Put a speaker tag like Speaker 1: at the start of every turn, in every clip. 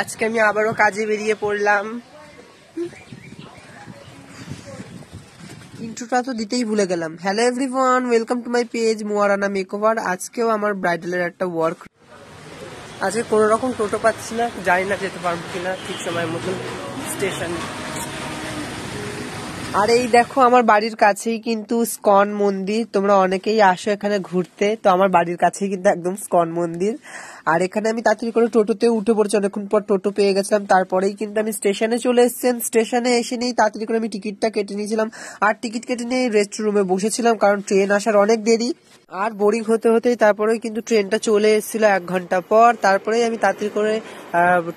Speaker 1: আজকে আমি আবারও কাজে বেরিয়ে পড়লাম। ইন্ট্রোটা তো দিতেই ভুলে গেলাম। Hello everyone, welcome to my page মুয়ারানা মেকওভার। আজকেও আমার ব্রাইডালের একটা ওয়ার্ক। আজকে কোনো রকম টোটো পাচ্ছি না, জানি না যেতে পারবো কিনা ঠিক সময় মতন স্টেশন। আর এই দেখো আমার বাড়ির কাছেই কিন্তু স্কন মন্দির, তোমরা অনেকেই আসো এখানে ঘুরতে, তো আমার বাড়ির কাছেই কিন্তু একদম স্কন মন্দির। আর এখানে আমি তাড়াতাড়ি করে টোটোতে উঠে পড়েছি, অনেকক্ষণ পর টোটো পেয়ে গেছিলাম, তারপরেই কিন্তু আমি স্টেশনে চলে এসেছি। স্টেশনে এসে নিয়ে তাড়াতাড়ি করে আমি টিকিটটা কেটে নিয়েছিলাম, আর টিকিট কেটে নিয়ে রেস্ট রুমে বসেছিলাম, কারণ ট্রেন আসার অনেক দেরি। আর বোরিং হতে হতেই তারপরেই কিন্তু ট্রেনটা চলে এসেছিল 1 ঘন্টা পর। তারপরেই আমি তাড়াতাড়ি করে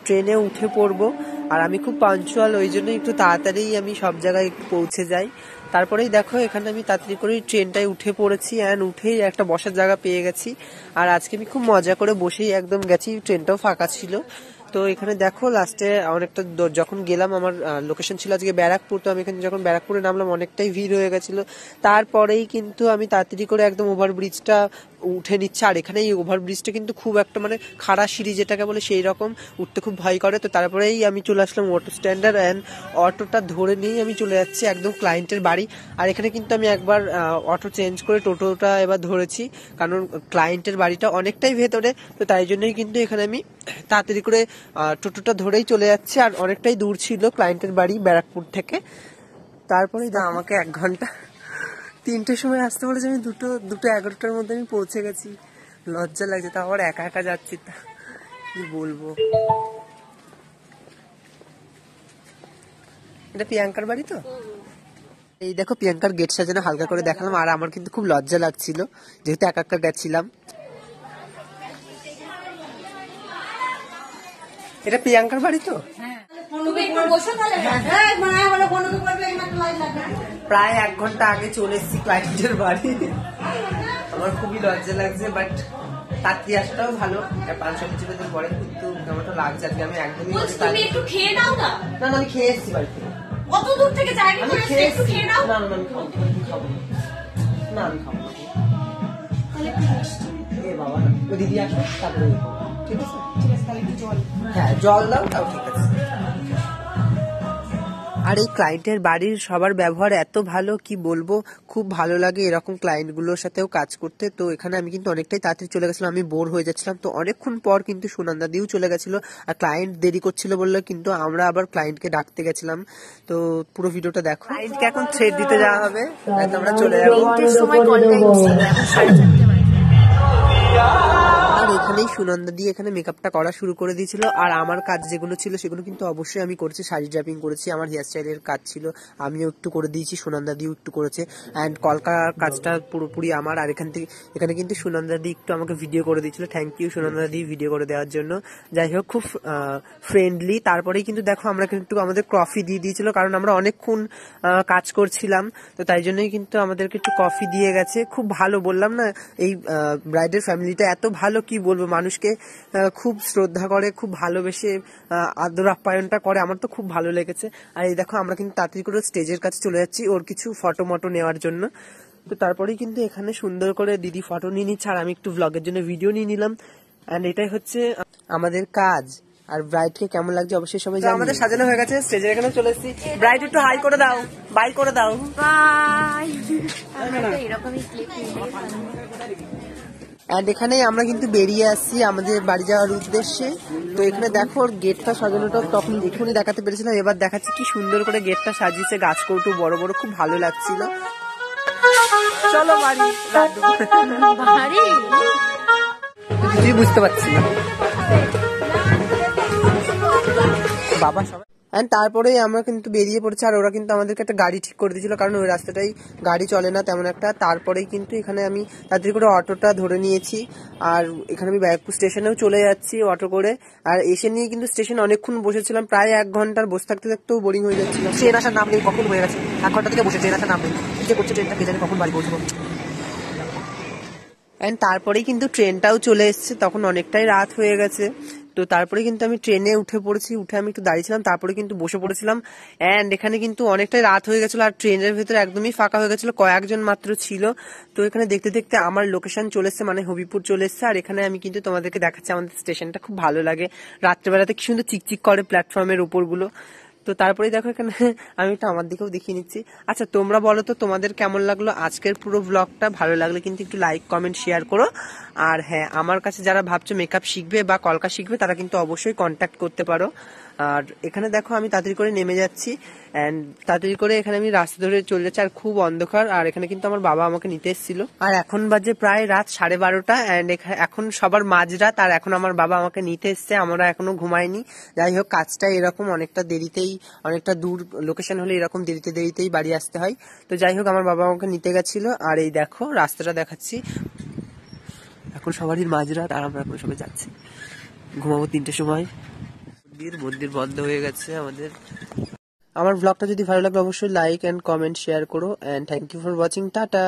Speaker 1: ট্রেনে উঠে পড়বো। আর আমি খুব পাঞ্চুয়াল, ওই জন্য একটু তাড়াতাড়ি আমি সব জায়গায় একটু পৌঁছে যাই। তারপরেই দেখো এখানে আমি তাড়াতাড়ি করে ট্রেনটায় উঠে পড়েছি, অ্যান্ড উঠেই একটা বসার জায়গা পেয়ে গেছি। আর আজকে আমি খুব মজা করে বসেই একদম গেছি, ট্রেনটাও ফাঁকা ছিল। তো এখানে দেখো লাস্টে অনেকটা যখন গেলাম, আমার লোকেশন ছিল আজকে ব্যারাকপুর, তো আমি এখানে যখন ব্যারাকপুরে নামলাম অনেকটাই ভিড় হয়ে গেছিল। তারপরেই কিন্তু আমি তাড়াতাড়ি করে একদম ওভারব্রিজটা উঠে নিচ্ছে। আর এখানে এই ওভারব্রিজটা কিন্তু খুব একটা মানে খাড়া সিঁড়ি যেটাকে বলে, সেই রকম, উঠতে খুব ভয় করে। তো তারপরেই আমি চলে আসলাম অটো স্ট্যান্ডার, অ্যান্ড অটোটা ধরে নিয়েই আমি চলে যাচ্ছি একদম ক্লায়েন্টের বাড়ি। আর এখানে কিন্তু আমি একবার অটো চেঞ্জ করে টোটোটা এবার ধরেছি, কারণ ক্লায়েন্টের বাড়িটা অনেকটাই ভেতরে, তো তাই জন্যই কিন্তু এখানে আমি তাড়াতাড়ি করে টোটোটা ধরেই চলে যাচ্ছি। আর অনেকটাই দূর ছিল ক্লায়েন্টের বাড়ি ব্যারাকপুর থেকে। তারপরে আমাকে 1 ঘন্টা 3টের সময় আসতে বলেছে, আমি দুটো 11টার মধ্যে আমি পৌঁছে গেছি। লজ্জা লাগছে, তা আবার একা একা যাচ্ছি, তা কি বলবো। এটা প্রিয়াঙ্কার বাড়ি তো। এই দেখো প্রিয়াঙ্কার গেট সাজানো হালকা করে দেখালাম। আর আমার কিন্তু খুব লজ্জা লাগছিল, যেহেতু একা একা গেছিলাম। এটা প্রিয়াঙ্কার বাড়ি তো। প্রায় 1 ঘন্টা আগে চলে এসেছি ক্লায়েন্টের বাড়ি। আমার খুবই লজ্জা লাগছে, বাট তাড়াতাড়ি আসাটাও ভালো। 5-6 বছর পরে কিন্তু কেমন লাগছে আজকে। আমি একদমই
Speaker 2: একটু খেয়ে নাও না।
Speaker 1: না আমি খেয়ে এসেছি বাড়িতে।
Speaker 2: কত দূর থেকে জার্নি করে একটু খেয়ে নাও।
Speaker 1: না আমি খাবো না, আমি খাবো না। এ বাবা না, ও দিদি আসো তারপরে ঠিক আছে। তাহলে একটু জল, হ্যাঁ জল দাও, তাও ঠিক আছে। আর এই ক্লায়েন্টের বাড়ির সবার ব্যবহার এত ভালো, কি বলবো, খুব ভালো লাগে এরকম ক্লায়েন্টগুলোর সাথেও কাজ করতে। তো এখানে আমি কিন্তু অনেকটাই তাড়াতাড়ি চলে গেছিলাম, আমি বোর হয়ে যাচ্ছিলাম। তো অনেকক্ষণ পর কিন্তু সুনন্দা দিও চলে গেছিল, আর ক্লায়েন্ট দেরি করছিল বললে কিন্তু আমরা আবার ক্লায়েন্টকে ডাকতে গেছিলাম। তো পুরো ভিডিওটা দেখো। ক্লায়েন্টকে এখন থ্রেড দিতে যাওয়া হবে, আমরা চলে যাবো। আর এখানেই সুনন্দা দিয়ে এখানে মেকআপটা করা শুরু করে দিয়েছিল। আর আমার কাজ যেগুলো ছিল সেগুলো কিন্তু অবশ্যই আমি করেছি, শাড়ি ড্রাপিং করেছি, আমার হেয়ার স্টাইলের কাজ ছিল আমিও একটু করে দিয়েছি, সুনন্দা দিও একটু করেছে, অ্যান্ড কলকার কাজটা পুরোপুরি আমার। আর এখানে কিন্তু সুনন্দা দি একটু আমাকে ভিডিও করে দিয়েছিল, থ্যাংক ইউ সুনন্দা দি ভিডিও করে দেওয়ার জন্য। যাই হোক, খুব ফ্রেন্ডলি। তারপরেই কিন্তু দেখো আমরা কিন্তু আমাদের কফি দিয়ে দিয়েছিল, কারণ আমরা অনেকক্ষণ কাজ করছিলাম, তো তাই জন্যই কিন্তু আমাদেরকে একটু কফি দিয়ে গেছে। খুব ভালো, বললাম না এই ব্রাইডের ফ্যামিলিটা এত ভালো, কি বলবো, মানুষকে খুব শ্রদ্ধা করে, খুব ভালোবেসে আদর আপ্যায়নটা করে, আমার তো খুব ভালো লেগেছে। আর এই দেখো আমরা কিন্তু তাড়াতাড়ি করে স্টেজের কাছে চলে যাচ্ছি ওর কিছু ফটো মটো নেওয়ার জন্য। তো তারপরেই কিন্তু এখানে সুন্দর করে দিদি ফটো নিয়ে নিচ্ছে, আর আমি একটু ব্লগের জন্য ভিডিও নিয়ে নিলাম। অ্যান্ড এটাই হচ্ছে আমাদের কাজ। আর ব্রাইডকে কেমন লাগছে অবশ্যই সবাই জানাবে। আমাদের সাজানো হয়ে গেছে, স্টেজের এখানে চলে এসেছি। ব্রাইড একটু হাই করে দাও, বাই করে দাও,
Speaker 2: বাই। এরকমই ক্লিপ
Speaker 1: অ্যান্ড এখানেই আমরা কিন্তু বেরিয়ে আসছি আমাদের বাড়ি যাওয়ার উদ্দেশ্যে। তো এখানে দেখো গেটটা সাজানোটা তখন এখনই দেখাতে পেরেছিলাম, এবার দেখাচ্ছি কি সুন্দর করে গেটটা সাজিয়েছে, গাছ কৌটো বড় বড়, খুব ভালো লাগছিল। চলো বাড়ি, কিছুই বুঝতে পারছি না বাবা সবাই। অ্যান্ড তারপরে আমরা কিন্তু বেরিয়ে পড়েছি, আর ওরা কিন্তু আমাদেরকে একটা গাড়ি ঠিক করে দিয়েছিল, কারণ ওই রাস্তাটাই গাড়ি চলে না তেমন একটা। তারপরেই কিন্তু এখানে আমি তাড়াতাড়ি করে অটোটা ধরে নিয়েছি, আর এখানে আমি ব্যারাকপুর স্টেশনেও চলে যাচ্ছি অটো করে। আর এসে নিয়ে কিন্তু স্টেশনে অনেকক্ষণ বসেছিলাম, প্রায় 1 ঘন্টার, বসে থাকতে থাকতেও বোরিং হয়ে যাচ্ছিল। ট্রেন আসার নাম নেই, কখন হয়ে গেছে 1 ঘন্টা থেকে বসে, ট্রেন আসার নাম নেই, কি করছে ট্রেনটা, কে জানে কখন বাড়ি পৌঁছবো। অ্যান্ড তারপরেই কিন্তু ট্রেনটাও চলে এসছে, তখন অনেকটাই রাত হয়ে গেছে। তো তারপরে কিন্তু আমি ট্রেনে উঠে পড়েছি, উঠে আমি একটু দাঁড়িয়েছিলাম, তারপরে কিন্তু বসে পড়েছিলাম। অ্যান্ড এখানে কিন্তু অনেকটাই রাত হয়ে গেছিল, আর ট্রেনের ভেতরে একদমই ফাঁকা হয়ে গেছিল, কয়েকজন মাত্র ছিল। তো এখানে দেখতে দেখতে আমার লোকেশন চলে এসছে, মানে হবিপুর চলে এসছে। আর এখানে আমি কিন্তু তোমাদেরকে দেখাচ্ছি আমাদের স্টেশনটা, খুব ভালো লাগে রাত্রেবেলাতে, কি সুন্দর চিকচিক করে প্ল্যাটফর্মের উপরগুলো। তো তারপরে দেখো এখানে আমি একটু আমার দিকেও দেখিয়ে নিচ্ছি। আচ্ছা তোমরা বলো তো তোমাদের কেমন লাগলো আজকের পুরো ব্লগটা? ভালো লাগলে কিন্তু একটু লাইক কমেন্ট শেয়ার করো। আর হ্যাঁ, আমার কাছে যারা ভাবছো মেকআপ শিখবে বা কলকা শিখবে তারা কিন্তু অবশ্যই কন্ট্যাক্ট করতে পারো। আর এখানে দেখো আমি তাড়াতাড়ি করে নেমে যাচ্ছি, অ্যান্ড তাড়াতাড়ি করে এখানে আমি রাস্তা ধরে চলে যাচ্ছি, আর খুব অন্ধকার। আর এখানে কিন্তু আমার বাবা আমাকে নিতে এসেছিল, আর এখন বাজে প্রায় রাত 12:30, অ্যান্ড এখন সবার মাঝরাত, আর এখন আমার বাবা আমাকে নিতে এসছে, আমরা এখনো ঘুমাইনি। যাই হোক, কাজটা এরকম অনেকটা দেরিতেই, অনেকটা দূর লোকেশন হলে এরকম দেরিতে দেরিতেই বাড়ি আসতে হয়। তো যাই হোক, আমার বাবা আমাকে নিতে গেছিল। আর এই দেখো রাস্তাটা দেখাচ্ছি, এখন সবারই মাঝরাত, আর আমরা এখন সবাই যাচ্ছি, ঘুমাবো 3টের সময়। মন্দির বন্ধ হয়ে গেছে আমাদের। আমার ব্লগটা যদি ভালো লাগে অবশ্যই লাইক এন্ড কমেন্ট শেয়ার করো, and thank you for watching, tata.